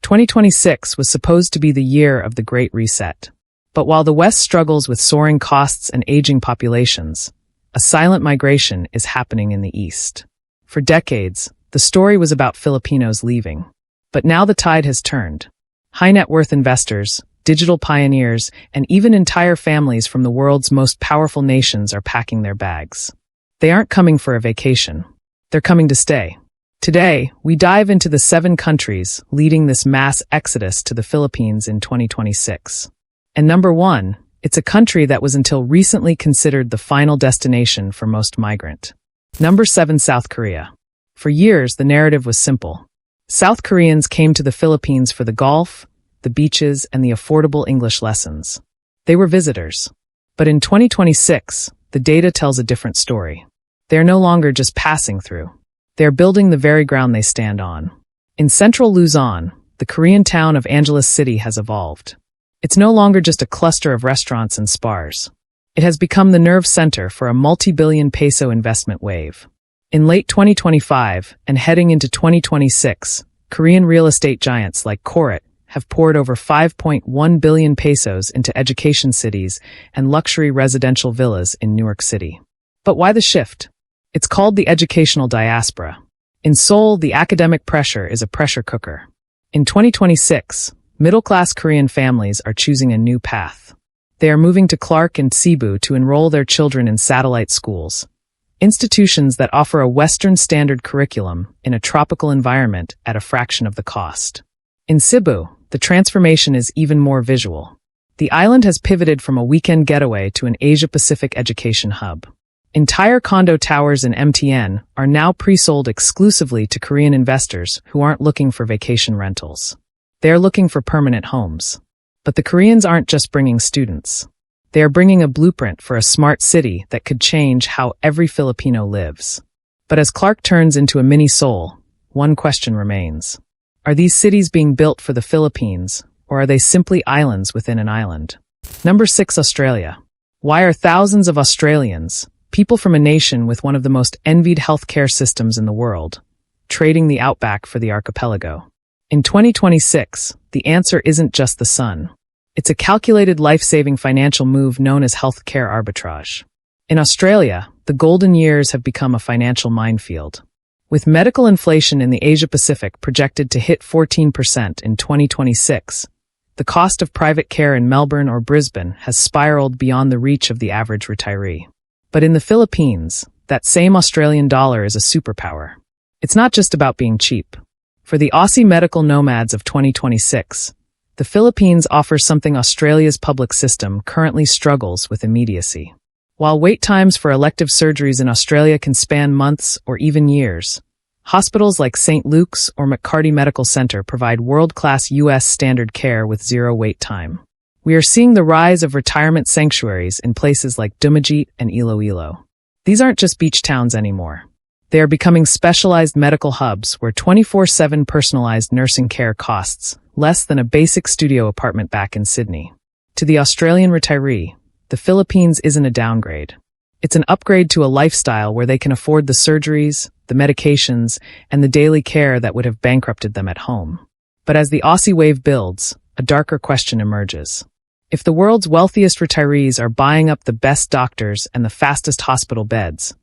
2026 was supposed to be the year of the Great Reset. But while the West struggles with soaring costs and aging populations, a silent migration is happening in the East. For decades, the story was about Filipinos leaving. But now the tide has turned. High-net-worth investors, digital pioneers, and even entire families from the world's most powerful nations are packing their bags. They aren't coming for a vacation. They're coming to stay. Today, we dive into the 7 countries leading this mass exodus to the Philippines in 2026. And number 1, it's a country that was until recently considered the final destination for most migrant. Number 7, South Korea. For years, the narrative was simple. South Koreans came to the Philippines for the golf, the beaches, and the affordable English lessons. They were visitors. But in 2026, the data tells a different story. They are no longer just passing through. They are building the very ground they stand on. In central Luzon, the Korean town of Angeles City has evolved. It's no longer just a cluster of restaurants and spas. It has become the nerve center for a multi-billion peso investment wave. In late 2025 and heading into 2026, Korean real estate giants like Koret have poured over 5.1 billion pesos into education cities and luxury residential villas in Newark City. But why the shift? It's called the educational diaspora. In Seoul, the academic pressure is a pressure cooker. In 2026, middle-class Korean families are choosing a new path. They are moving to Clark and Cebu to enroll their children in satellite schools, institutions that offer a Western standard curriculum in a tropical environment at a fraction of the cost. In Cebu, the transformation is even more visual. The island has pivoted from a weekend getaway to an Asia-Pacific education hub. Entire condo towers in MTN are now pre-sold exclusively to Korean investors who aren't looking for vacation rentals. They are looking for permanent homes. But the Koreans aren't just bringing students. They are bringing a blueprint for a smart city that could change how every Filipino lives. But as Clark turns into a mini Seoul, one question remains. Are these cities being built for the Philippines, or are they simply islands within an island? Number 6, Australia. Why are thousands of Australians, people from a nation with one of the most envied healthcare systems in the world, trading the outback for the archipelago? In 2026, the answer isn't just the sun. It's a calculated life-saving financial move known as healthcare arbitrage. In Australia, the golden years have become a financial minefield. With medical inflation in the Asia-Pacific projected to hit 14% in 2026, the cost of private care in Melbourne or Brisbane has spiraled beyond the reach of the average retiree. But in the Philippines, that same Australian dollar is a superpower. It's not just about being cheap. For the Aussie medical nomads of 2026, the Philippines offers something Australia's public system currently struggles with: immediacy. While wait times for elective surgeries in Australia can span months or even years, hospitals like St. Luke's or McCarty Medical Center provide world-class U.S. standard care with zero wait time. We are seeing the rise of retirement sanctuaries in places like Dumaguete and Iloilo. These aren't just beach towns anymore. They are becoming specialized medical hubs where 24/7 personalized nursing care costs less than a basic studio apartment back in Sydney. To the Australian retiree, the Philippines isn't a downgrade. It's an upgrade to a lifestyle where they can afford the surgeries, the medications, and the daily care that would have bankrupted them at home. But as the Aussie wave builds, a darker question emerges. If the world's wealthiest retirees are buying up the best doctors and the fastest hospital beds,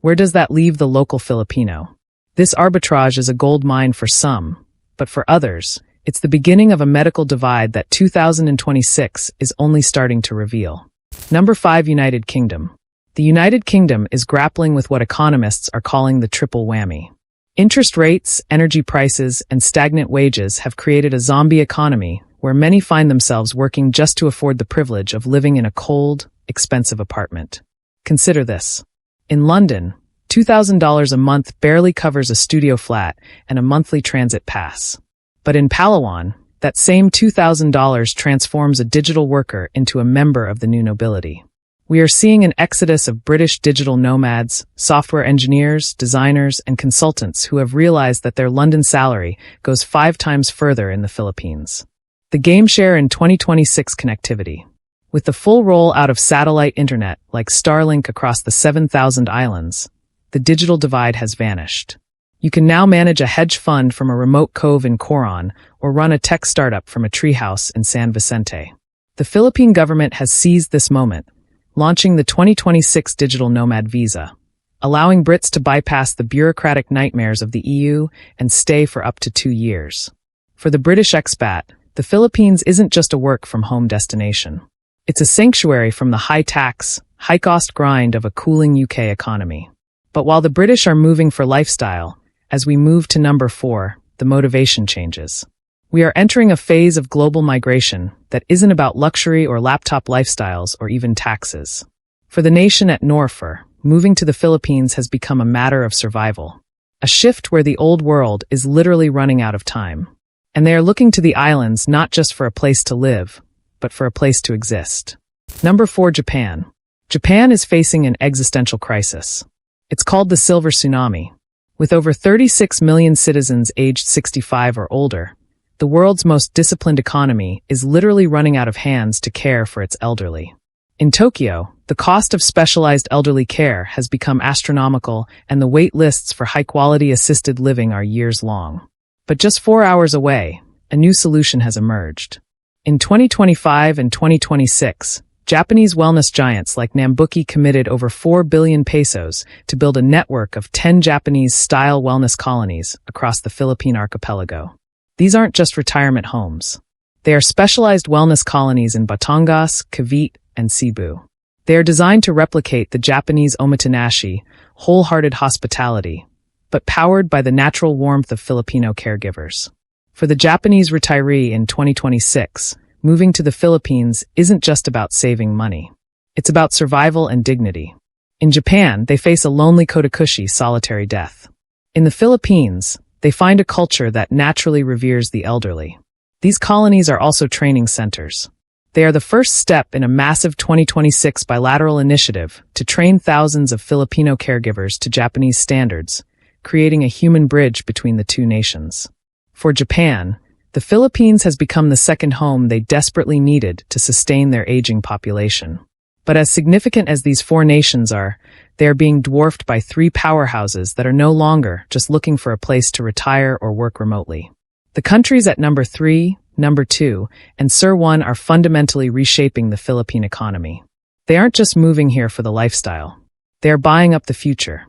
where does that leave the local Filipino? This arbitrage is a gold mine for some, but for others, it's the beginning of a medical divide that 2026 is only starting to reveal. Number 5, United Kingdom. The United Kingdom is grappling with what economists are calling the triple whammy. Interest rates, energy prices, and stagnant wages have created a zombie economy where many find themselves working just to afford the privilege of living in a cold, expensive apartment. Consider this. In London, $2,000 a month barely covers a studio flat and a monthly transit pass. But in Palawan, that same $2,000 transforms a digital worker into a member of the new nobility. We are seeing an exodus of British digital nomads, software engineers, designers, and consultants who have realized that their London salary goes 5 times further in the Philippines. The game share in 2026 connectivity. With the full rollout of satellite internet like Starlink across the 7,000 islands, the digital divide has vanished. You can now manage a hedge fund from a remote cove in Coron or run a tech startup from a treehouse in San Vicente. The Philippine government has seized this moment, launching the 2026 Digital Nomad Visa, allowing Brits to bypass the bureaucratic nightmares of the EU and stay for up to 2 years. For the British expat, the Philippines isn't just a work-from-home destination. It's a sanctuary from the high-tax, high-cost grind of a cooling UK economy. But while the British are moving for lifestyle, as we move to number 4, the motivation changes. We are entering a phase of global migration that isn't about luxury or laptop lifestyles or even taxes. For the nation at Norfor, moving to the Philippines has become a matter of survival. A shift where the old world is literally running out of time. And they are looking to the islands not just for a place to live, but for a place to exist. Number 4, Japan. Japan is facing an existential crisis. It's called the Silver Tsunami. With over 36 million citizens aged 65 or older, the world's most disciplined economy is literally running out of hands to care for its elderly. In Tokyo, the cost of specialized elderly care has become astronomical, and the wait lists for high-quality assisted living are years long. But just 4 hours away, a new solution has emerged. In 2025 and 2026, Japanese wellness giants like Nambuki committed over 4 billion pesos to build a network of 10 Japanese-style wellness colonies across the Philippine archipelago. These aren't just retirement homes. They are specialized wellness colonies in Batangas, Cavite, and Cebu. They are designed to replicate the Japanese omotenashi, wholehearted hospitality, but powered by the natural warmth of Filipino caregivers. For the Japanese retiree in 2026, moving to the Philippines isn't just about saving money. It's about survival and dignity. In Japan, they face a lonely kodakushi, solitary death. In the Philippines, they find a culture that naturally reveres the elderly. These colonies are also training centers. They are the first step in a massive 2026 bilateral initiative to train thousands of Filipino caregivers to Japanese standards, creating a human bridge between the two nations. For Japan, the Philippines has become the second home they desperately needed to sustain their aging population. But as significant as these 4 nations are, they are being dwarfed by 3 powerhouses that are no longer just looking for a place to retire or work remotely. The countries at number 3, number 2, and Sir 1 are fundamentally reshaping the Philippine economy. They aren't just moving here for the lifestyle. They are buying up the future.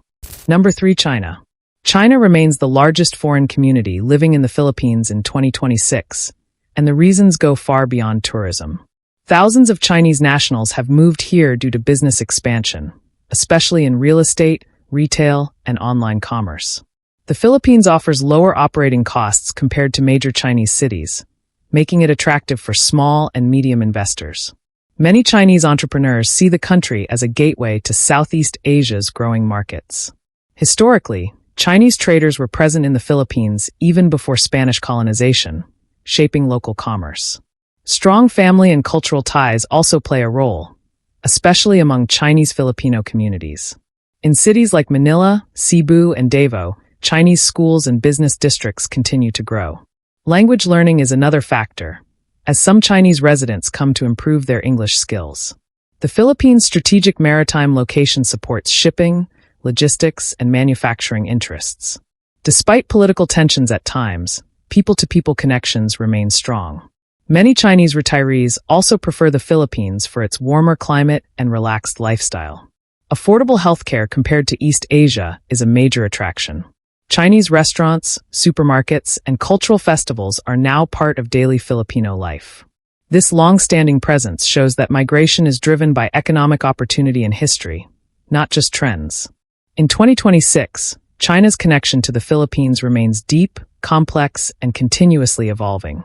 Number 3, China. China remains the largest foreign community living in the Philippines in 2026, and the reasons go far beyond tourism. Thousands of Chinese nationals have moved here due to business expansion, especially in real estate, retail, and online commerce. The Philippines offers lower operating costs compared to major Chinese cities, making it attractive for small and medium investors. Many Chinese entrepreneurs see the country as a gateway to Southeast Asia's growing markets. Historically, Chinese traders were present in the Philippines even before Spanish colonization, shaping local commerce. Strong family and cultural ties also play a role, especially among Chinese Filipino communities. In cities like Manila, Cebu, and Davao, Chinese schools and business districts continue to grow. Language learning is another factor, as some Chinese residents come to improve their English skills. The Philippines' strategic maritime location supports shipping, logistics, and manufacturing interests. Despite political tensions at times, people-to-people connections remain strong. Many Chinese retirees also prefer the Philippines for its warmer climate and relaxed lifestyle. Affordable healthcare compared to East Asia is a major attraction. Chinese restaurants, supermarkets, and cultural festivals are now part of daily Filipino life. This long-standing presence shows that migration is driven by economic opportunity and history, not just trends. In 2026, China's connection to the Philippines remains deep, complex, and continuously evolving.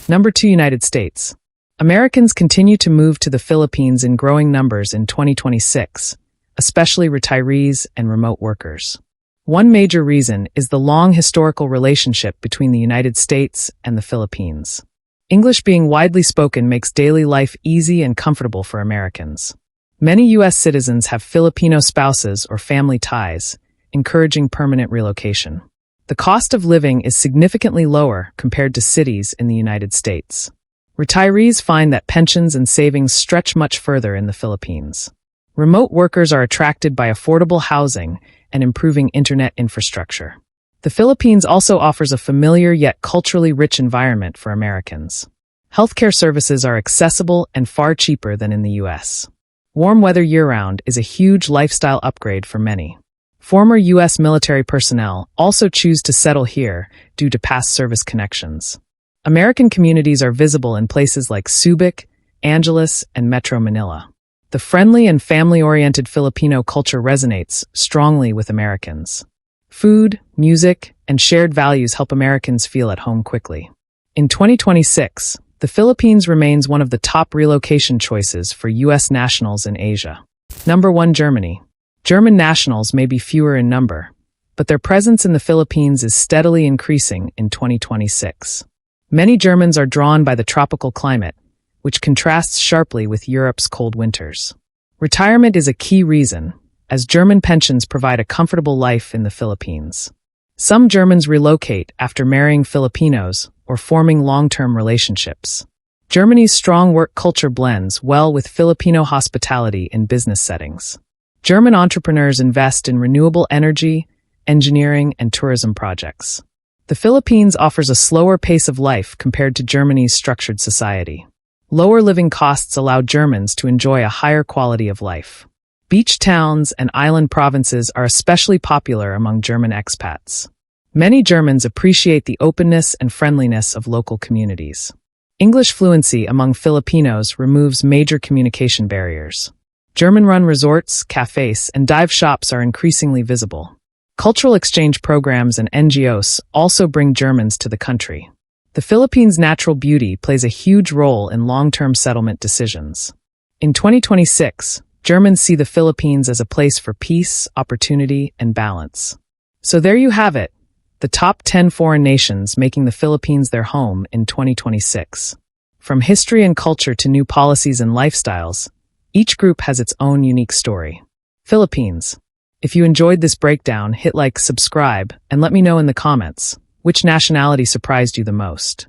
Number 2, United States. Americans continue to move to the Philippines in growing numbers in 2026, especially retirees and remote workers. One major reason is the long historical relationship between the United States and the Philippines. English being widely spoken makes daily life easy and comfortable for Americans. Many U.S. citizens have Filipino spouses or family ties, encouraging permanent relocation. The cost of living is significantly lower compared to cities in the United States. Retirees find that pensions and savings stretch much further in the Philippines. Remote workers are attracted by affordable housing and improving internet infrastructure. The The Philippines also offers a familiar yet culturally rich environment for Americans. Healthcare services are accessible and far cheaper than in the U.S. Warm weather year-round is a huge lifestyle upgrade for many. Former U.S. military personnel also choose to settle here due to past service connections. American communities are visible in places like Subic, Angeles, and Metro Manila. The friendly and family-oriented Filipino culture resonates strongly with Americans. Food, music, and shared values help Americans feel at home quickly. In 2026, the Philippines remains one of the top relocation choices for U.S. nationals in Asia. Number 1, Germany. German nationals may be fewer in number, but their presence in the Philippines is steadily increasing in 2026. Many Germans are drawn by the tropical climate, which contrasts sharply with Europe's cold winters. Retirement is a key reason, as German pensions provide a comfortable life in the Philippines. Some Germans relocate after marrying Filipinos or forming long-term relationships. Germany's strong work culture blends well with Filipino hospitality in business settings. German entrepreneurs invest in renewable energy, engineering, and tourism projects. The Philippines offers a slower pace of life compared to Germany's structured society. Lower living costs allow Germans to enjoy a higher quality of life. Beach towns and island provinces are especially popular among German expats. Many Germans appreciate the openness and friendliness of local communities. English fluency among Filipinos removes major communication barriers. German-run resorts, cafes, and dive shops are increasingly visible. Cultural exchange programs and NGOs also bring Germans to the country. The Philippines' natural beauty plays a huge role in long-term settlement decisions. In 2026, Germans see the Philippines as a place for peace, opportunity, and balance. So there you have it, the top 10 foreign nations making the Philippines their home in 2026. From history and culture to new policies and lifestyles, each group has its own unique story. Philippines. If you enjoyed this breakdown, hit like, subscribe, and let me know in the comments which nationality surprised you the most.